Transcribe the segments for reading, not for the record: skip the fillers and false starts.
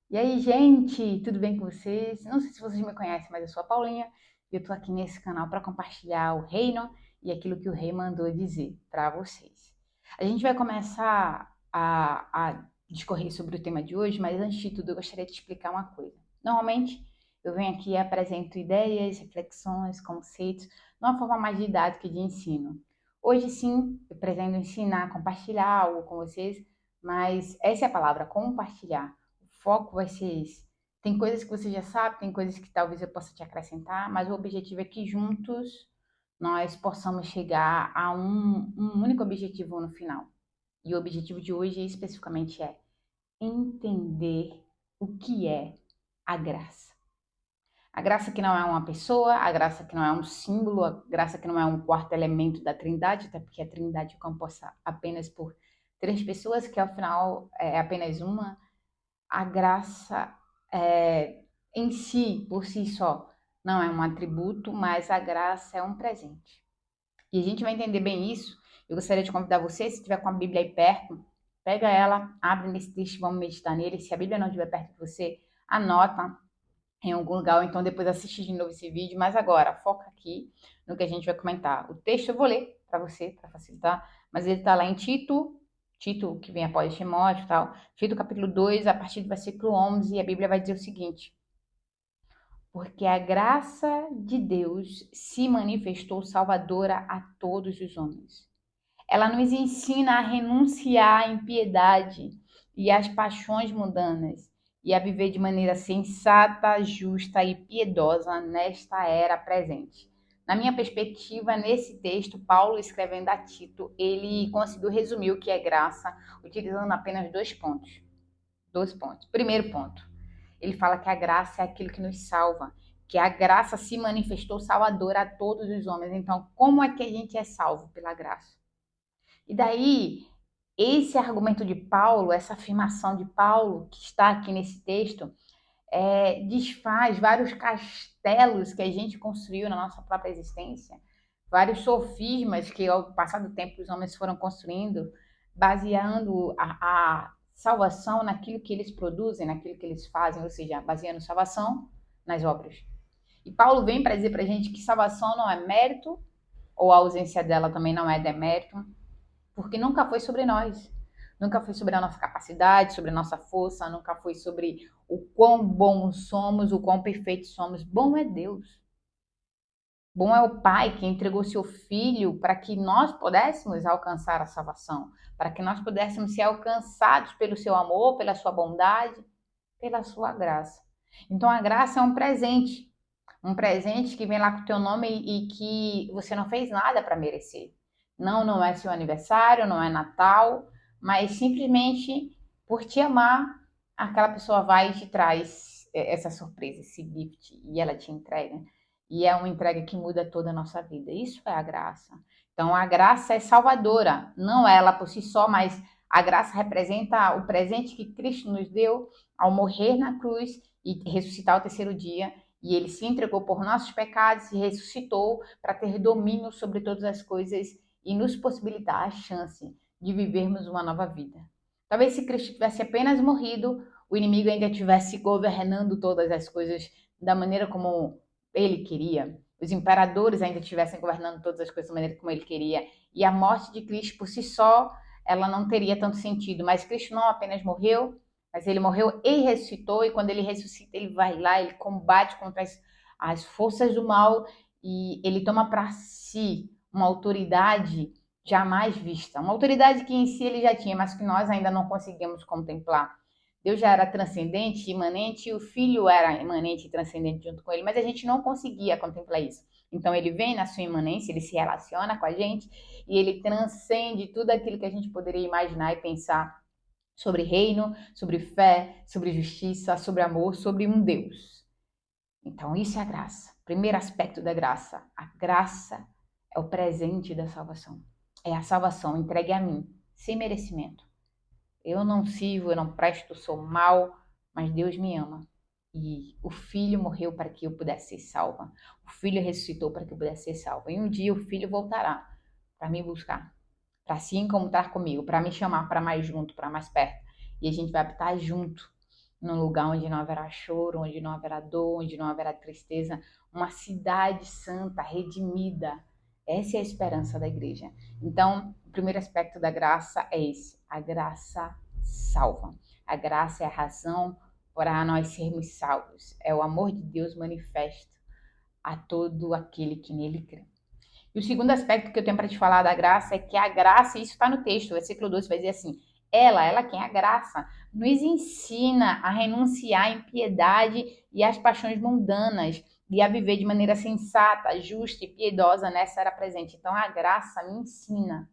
E aí, gente, tudo bem com vocês? Não sei se vocês me conhecem, mas eu sou a Paulinha e eu tô aqui nesse canal para compartilhar o reino e aquilo que o rei mandou dizer para vocês. A gente vai começar a discorrer sobre o tema de hoje, mas antes de tudo eu gostaria de explicar uma coisa. Normalmente eu venho aqui e apresento ideias, reflexões, conceitos, de uma forma mais didática de ensino. Hoje sim, eu pretendo ensinar, compartilhar algo com vocês, mas essa é a palavra, compartilhar. O foco vai ser esse. Tem coisas que você já sabe, tem coisas que talvez eu possa te acrescentar, mas o objetivo é que juntos nós possamos chegar a um único objetivo no final. E o objetivo de hoje especificamente é entender o que é a graça. A graça que não é uma pessoa, a graça que não é um símbolo, a graça que não é um quarto elemento da Trindade, até porque a Trindade é composta apenas por três pessoas, que ao final é apenas uma. A graça em si, por si só, não é um atributo, mas a graça é um presente. E a gente vai entender bem isso. Eu gostaria de convidar você, se tiver com a Bíblia aí perto, pega ela, abre nesse texto, vamos meditar nele. Se a Bíblia não estiver perto de você, anota em algum lugar, ou então depois assiste de novo esse vídeo. Mas agora, foca aqui no que a gente vai comentar. O texto eu vou ler para você, para facilitar, mas ele está lá em Tito, que vem após Timóteo e tal. Tito, capítulo 2, a partir do versículo 11, e a Bíblia vai dizer o seguinte: porque a graça de Deus se manifestou salvadora a todos os homens. Ela nos ensina a renunciar à impiedade e às paixões mundanas e a viver de maneira sensata, justa e piedosa nesta era presente. Na minha perspectiva, nesse texto, Paulo escrevendo a Tito, ele conseguiu resumir o que é graça utilizando apenas dois pontos. Dois pontos. Primeiro ponto, ele fala que a graça é aquilo que nos salva, que a graça se manifestou salvadora a todos os homens. Então, como é que a gente é salvo pela graça? E daí, esse argumento de Paulo, essa afirmação de Paulo, que está aqui nesse texto, desfaz vários castelos que a gente construiu na nossa própria existência, vários sofismas que, ao passar do tempo, os homens foram construindo, baseando a salvação naquilo que eles produzem, naquilo que eles fazem, ou seja, baseando salvação nas obras. E Paulo vem para dizer para a gente que salvação não é mérito, ou a ausência dela também não é demérito, porque nunca foi sobre nós. Nunca foi sobre a nossa capacidade, sobre a nossa força, nunca foi sobre o quão bons somos, o quão perfeitos somos. Bom é Deus. Bom é o Pai que entregou seu Filho para que nós pudéssemos alcançar a salvação, para que nós pudéssemos ser alcançados pelo seu amor, pela sua bondade, pela sua graça. Então a graça é um presente que vem lá com o teu nome e que você não fez nada para merecer. Não, não é seu aniversário, não é Natal, mas simplesmente por te amar, aquela pessoa vai e te traz essa surpresa, esse gift, e ela te entrega. E é uma entrega que muda toda a nossa vida. Isso é a graça. Então a graça é salvadora, não ela por si só, mas a graça representa o presente que Cristo nos deu ao morrer na cruz e ressuscitar ao terceiro dia. E ele se entregou por nossos pecados e ressuscitou para ter domínio sobre todas as coisas e nos possibilitar a chance de vivermos uma nova vida. Talvez se Cristo tivesse apenas morrido, o inimigo ainda estivesse governando todas as coisas da maneira como ele queria. Os imperadores ainda estivessem governando todas as coisas da maneira como ele queria. E a morte de Cristo por si só, ela não teria tanto sentido. Mas Cristo não apenas morreu, mas ele morreu e ressuscitou, e quando ele ressuscita, ele vai lá, ele combate contra as forças do mal, e ele toma para si uma autoridade jamais vista. Uma autoridade que em si ele já tinha, mas que nós ainda não conseguimos contemplar. Deus já era transcendente, imanente, e o Filho era imanente e transcendente junto com ele, mas a gente não conseguia contemplar isso. Então ele vem na sua imanência, ele se relaciona com a gente, e ele transcende tudo aquilo que a gente poderia imaginar e pensar sobre reino, sobre fé, sobre justiça, sobre amor, sobre um Deus. Então, isso é a graça. Primeiro aspecto da graça. A graça é o presente da salvação. É a salvação entregue a mim, sem merecimento. Eu não sirvo, eu não presto, sou mal, mas Deus me ama. E o Filho morreu para que eu pudesse ser salva. O Filho ressuscitou para que eu pudesse ser salva. E um dia o Filho voltará para me buscar, para se encontrar comigo, para me chamar para mais junto, para mais perto. E a gente vai estar junto num lugar onde não haverá choro, onde não haverá dor, onde não haverá tristeza, uma cidade santa, redimida. Essa é a esperança da igreja. Então, o primeiro aspecto da graça é esse: a graça salva. A graça é a razão para nós sermos salvos. É o amor de Deus manifesto a todo aquele que nele crê. E o segundo aspecto que eu tenho para te falar da graça é que a graça, isso está no texto, o versículo 12 vai dizer assim: ela quem é a graça, nos ensina a renunciar à impiedade e às paixões mundanas e a viver de maneira sensata, justa e piedosa nessa era presente. Então a graça me ensina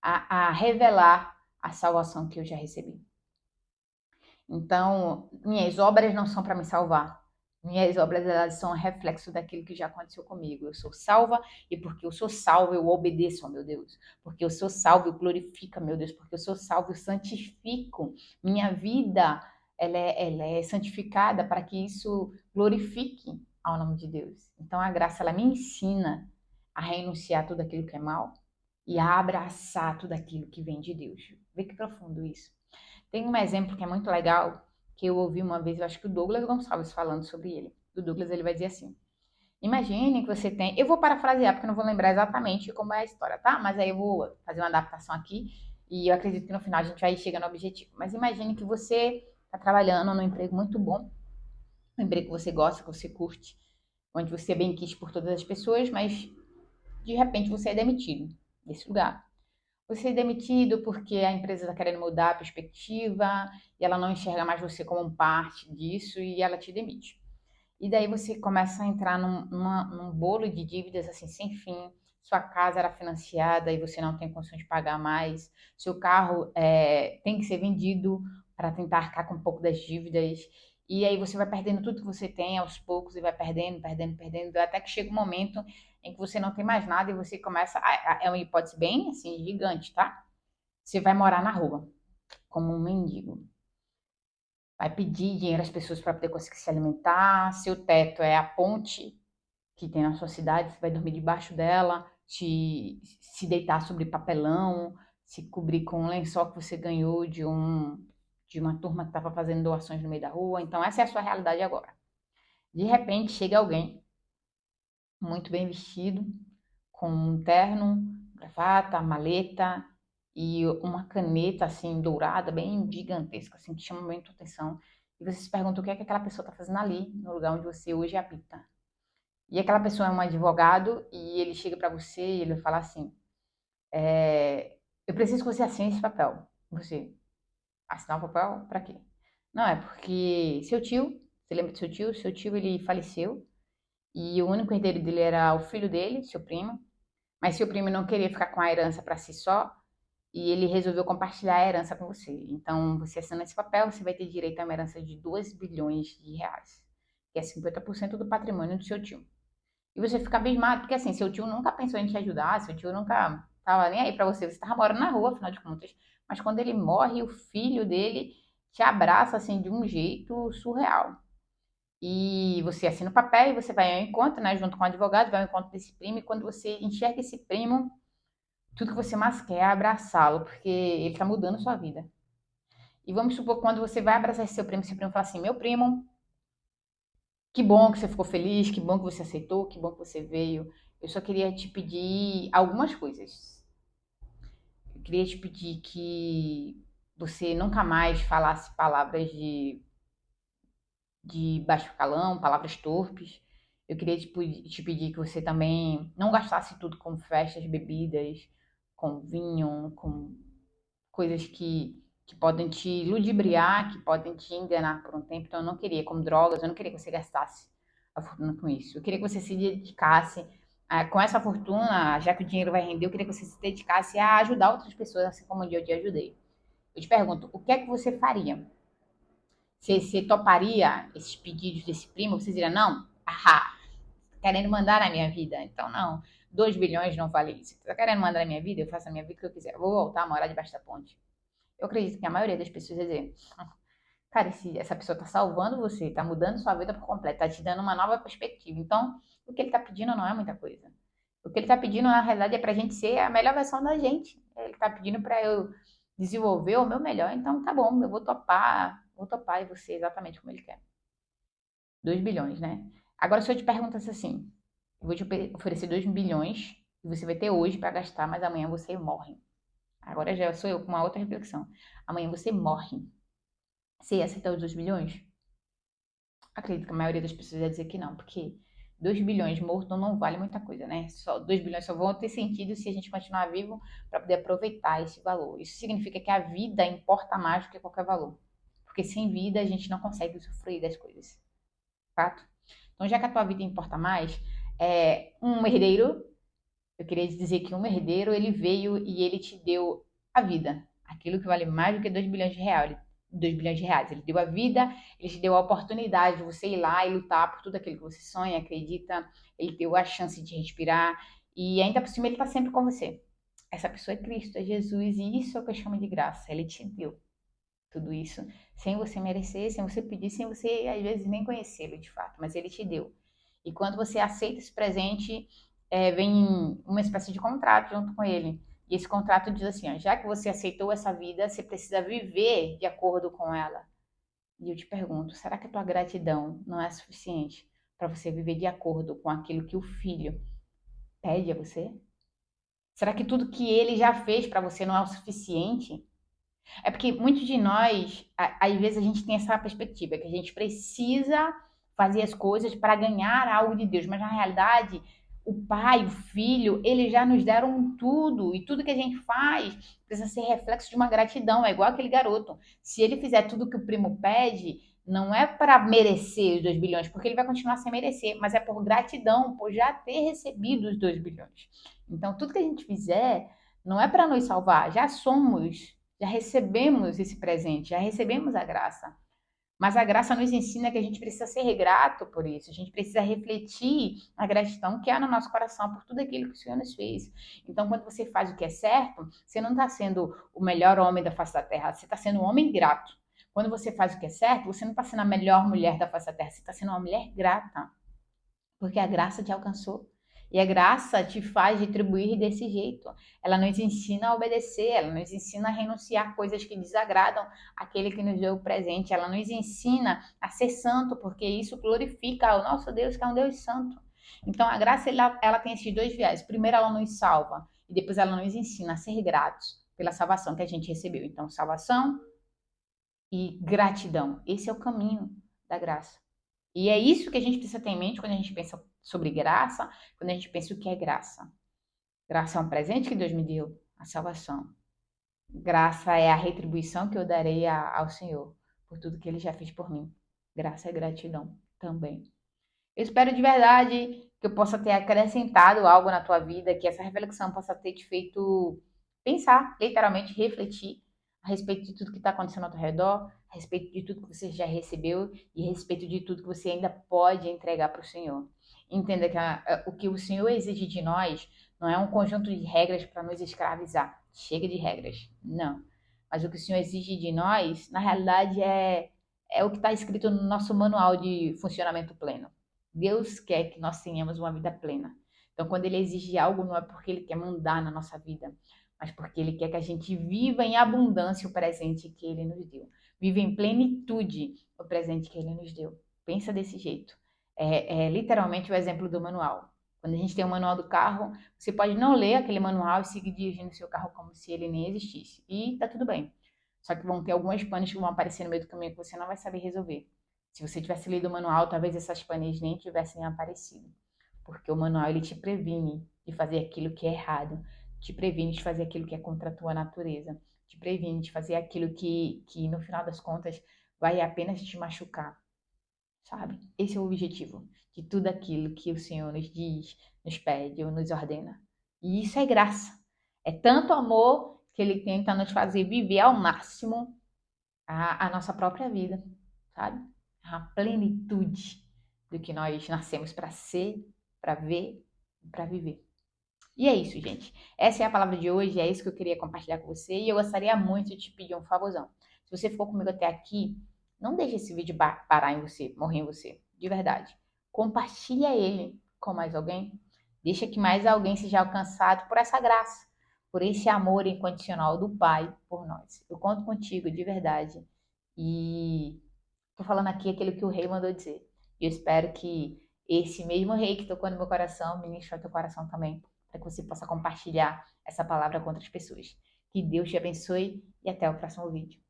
a revelar a salvação que eu já recebi. Então, minhas obras não são para me salvar. Minhas obras, elas são um reflexo daquilo que já aconteceu comigo. Eu sou salva e porque eu sou salvo, eu obedeço ao meu Deus. Porque eu sou salvo, eu glorifico ao meu Deus. Porque eu sou salvo, eu santifico. Minha vida, ela é santificada para que isso glorifique ao nome de Deus. Então, a graça, ela me ensina a renunciar a tudo aquilo que é mal e a abraçar tudo aquilo que vem de Deus. Vê que profundo isso. Tem um exemplo que é muito legal, que eu ouvi uma vez, eu acho que o Douglas Gonçalves falando sobre ele. O Douglas, ele vai dizer assim: imagine que você tem... Eu vou parafrasear, porque eu não vou lembrar exatamente como é a história, tá? Mas aí eu vou fazer uma adaptação aqui e eu acredito que no final a gente vai chegar no objetivo. Mas imagine que você está trabalhando num emprego muito bom, um emprego que você gosta, que você curte, onde você é bem quisto por todas as pessoas, mas de repente você é demitido desse lugar. Você é demitido porque a empresa está querendo mudar a perspectiva e ela não enxerga mais você como parte disso e ela te demite. E daí você começa a entrar num bolo de dívidas assim sem fim. Sua casa era financiada e você não tem condições de pagar mais. Seu carro tem que ser vendido para tentar arcar com um pouco das dívidas. E aí você vai perdendo tudo que você tem aos poucos e vai perdendo, perdendo, perdendo, até que chega um momento em que você não tem mais nada e você começa. É uma hipótese bem assim, gigante, tá? Você vai morar na rua, como um mendigo. Vai pedir dinheiro às pessoas para poder conseguir se alimentar. Seu teto é a ponte que tem na sua cidade, você vai dormir debaixo dela, se deitar sobre papelão, se cobrir com um lençol que você ganhou de uma turma que estava fazendo doações no meio da rua. Então, essa é a sua realidade agora. De repente, chega alguém muito bem vestido, com um terno, gravata, maleta e uma caneta assim dourada, bem gigantesca, assim, que chama muito atenção. E você se pergunta o que é que aquela pessoa está fazendo ali, no lugar onde você hoje habita. E aquela pessoa é um advogado e ele chega para você e ele vai falar assim: eu preciso que você assine esse papel. Você, assinar o papel? Para quê? Não, é porque seu tio, você lembra do seu tio? Seu tio ele faleceu e o único herdeiro dele era o filho dele, seu primo. Mas seu primo não queria ficar com a herança para si só e ele resolveu compartilhar a herança com você. Então, você assina esse papel, você vai ter direito a uma herança de 2 bilhões de reais, que é 50% do patrimônio do seu tio. E você fica abismado, porque assim, seu tio nunca pensou em te ajudar, seu tio nunca tava nem aí pra você, você tava morando na rua, afinal de contas. Mas quando ele morre, o filho dele te abraça assim de um jeito surreal. E você assina o papel e você vai ao encontro, né, junto com o advogado, vai ao encontro desse primo, e quando você enxerga esse primo, tudo que você mais quer é abraçá-lo, porque ele tá mudando a sua vida. E vamos supor que quando você vai abraçar esse primo fala assim: meu primo, que bom que você ficou feliz, que bom que você aceitou, que bom que você veio. Eu só queria te pedir algumas coisas. Eu queria te pedir que você nunca mais falasse palavras de baixo calão, palavras torpes. Eu queria te pedir que você também não gastasse tudo com festas, bebidas, com vinho, com coisas que podem te ludibriar, que podem te enganar por um tempo. Então, eu não queria, como drogas, eu não queria que você gastasse a fortuna com isso. Eu queria que você se dedicasse com essa fortuna, já que o dinheiro vai render, eu queria que você se dedicasse a ajudar outras pessoas, assim como eu te ajudei. Eu te pergunto, o que é que você faria? Você toparia esses pedidos desse primo? Você diria, não, ahá, querendo mandar na minha vida. Então, não, 2 bilhões não vale isso. Você tá querendo mandar na minha vida? Eu faço a minha vida o que eu quiser. Eu vou voltar a morar debaixo da ponte. Eu acredito que a maioria das pessoas vai dizer, cara, essa pessoa tá salvando você, tá mudando sua vida por completo, tá te dando uma nova perspectiva. Então, o que ele tá pedindo não é muita coisa. O que ele tá pedindo, na realidade, é pra gente ser a melhor versão da gente. Ele tá pedindo pra eu desenvolver o meu melhor. Então, tá bom, eu vou topar o pai você exatamente como ele quer. 2 bilhões, né? Agora, se eu te perguntasse assim, eu vou te oferecer 2 bilhões e você vai ter hoje para gastar, mas amanhã você morre. Agora já sou eu com uma outra reflexão. Amanhã você morre. Você ia aceitar os 2 bilhões? Acredito que a maioria das pessoas ia dizer que não, porque 2 bilhões morto não vale muita coisa, né? Só 2 bilhões só vão ter sentido se a gente continuar vivo para poder aproveitar esse valor. Isso significa que a vida importa mais do que qualquer valor. Porque sem vida a gente não consegue usufruir das coisas. Fato? Então, já que a tua vida importa mais, um herdeiro, eu queria dizer que um herdeiro, ele veio e ele te deu a vida. Aquilo que vale mais do que 2 bilhões de reais. 2 bilhões de reais. Ele deu a vida, ele te deu a oportunidade de você ir lá e lutar por tudo aquilo que você sonha, acredita. Ele deu a chance de respirar. E ainda por cima, ele está sempre com você. Essa pessoa é Cristo, é Jesus, e isso é o que eu chamo de graça. Ele te deu tudo isso sem você merecer, sem você pedir, sem você, às vezes, nem conhecê-lo de fato, mas ele te deu. E quando você aceita esse presente, vem uma espécie de contrato junto com ele. E esse contrato diz assim, ó, já que você aceitou essa vida, você precisa viver de acordo com ela. E eu te pergunto, será que a tua gratidão não é suficiente para você viver de acordo com aquilo que o filho pede a você? Será que tudo que ele já fez para você não é o suficiente? É porque muitos de nós, às vezes a gente tem essa perspectiva, que a gente precisa fazer as coisas para ganhar algo de Deus, mas na realidade, o pai, o filho, eles já nos deram tudo, e tudo que a gente faz precisa ser reflexo de uma gratidão, é igual aquele garoto. Se ele fizer tudo que o primo pede, não é para merecer os 2 bilhões, porque ele vai continuar sem merecer, mas é por gratidão, por já ter recebido os 2 bilhões. Então, tudo que a gente fizer não é para nos salvar, já recebemos esse presente, já recebemos a graça. Mas a graça nos ensina que a gente precisa ser grato por isso, a gente precisa refletir a gratidão que há no nosso coração por tudo aquilo que o Senhor nos fez. Então, quando você faz o que é certo, você não está sendo o melhor homem da face da terra, você está sendo um homem grato. Quando você faz o que é certo, você não está sendo a melhor mulher da face da terra, você está sendo uma mulher grata, porque a graça te alcançou. E a graça te faz retribuir desse jeito. Ela nos ensina a obedecer, ela nos ensina a renunciar a coisas que desagradam aquele que nos deu o presente. Ela nos ensina a ser santo, porque isso glorifica o nosso Deus, que é um Deus santo. Então a graça ela tem esses dois viés. Primeiro ela nos salva e depois ela nos ensina a ser gratos pela salvação que a gente recebeu. Então salvação e gratidão. Esse é o caminho da graça. E é isso que a gente precisa ter em mente quando a gente pensa sobre graça, quando a gente pensa o que é graça. Graça é um presente que Deus me deu, a salvação. Graça é a retribuição que eu darei ao Senhor por tudo que Ele já fez por mim. Graça é gratidão também. Eu espero de verdade que eu possa ter acrescentado algo na tua vida, que essa reflexão possa ter te feito pensar, literalmente refletir a respeito de tudo que está acontecendo ao teu redor, a respeito de tudo que você já recebeu e a respeito de tudo que você ainda pode entregar para o Senhor. Entenda que o que o Senhor exige de nós não é um conjunto de regras para nos escravizar. Chega de regras, não. Mas o que o Senhor exige de nós, na realidade, é o que está escrito no nosso manual de funcionamento pleno. Deus quer que nós tenhamos uma vida plena. Então, quando Ele exige algo, não é porque Ele quer mandar na nossa vida, mas porque Ele quer que a gente viva em abundância o presente que Ele nos deu. Viva em plenitude o presente que Ele nos deu. Pensa desse jeito. É literalmente o exemplo do manual. Quando a gente tem o manual do carro, você pode não ler aquele manual e seguir dirigindo o seu carro como se ele nem existisse. E tá tudo bem. Só que vão ter algumas panes que vão aparecer no meio do caminho que você não vai saber resolver. Se você tivesse lido o manual, talvez essas panes nem tivessem aparecido. Porque o manual, ele te previne de fazer aquilo que é errado. Te previne de fazer aquilo que é contra a tua natureza. Te previne de fazer aquilo que no final das contas, vai apenas te machucar. Sabe? Esse é o objetivo de tudo aquilo que o Senhor nos diz, nos pede ou nos ordena. E isso é graça. É tanto amor que Ele tenta nos fazer viver ao máximo a nossa própria vida, sabe? A plenitude do que nós nascemos para ser, para ver e para viver. E é isso, gente. Essa é a palavra de hoje, é isso que eu queria compartilhar com você e eu gostaria muito de te pedir um favorzão. Se você ficou comigo até aqui, não deixe esse vídeo parar em você, morrer em você, de verdade. Compartilha ele com mais alguém. Deixa que mais alguém seja alcançado por essa graça, por esse amor incondicional do Pai por nós. Eu conto contigo, de verdade. E tô falando aqui aquilo que o rei mandou dizer. E eu espero que esse mesmo rei que tocou no meu coração ministre ao teu coração também, para que você possa compartilhar essa palavra com outras pessoas. Que Deus te abençoe e até o próximo vídeo.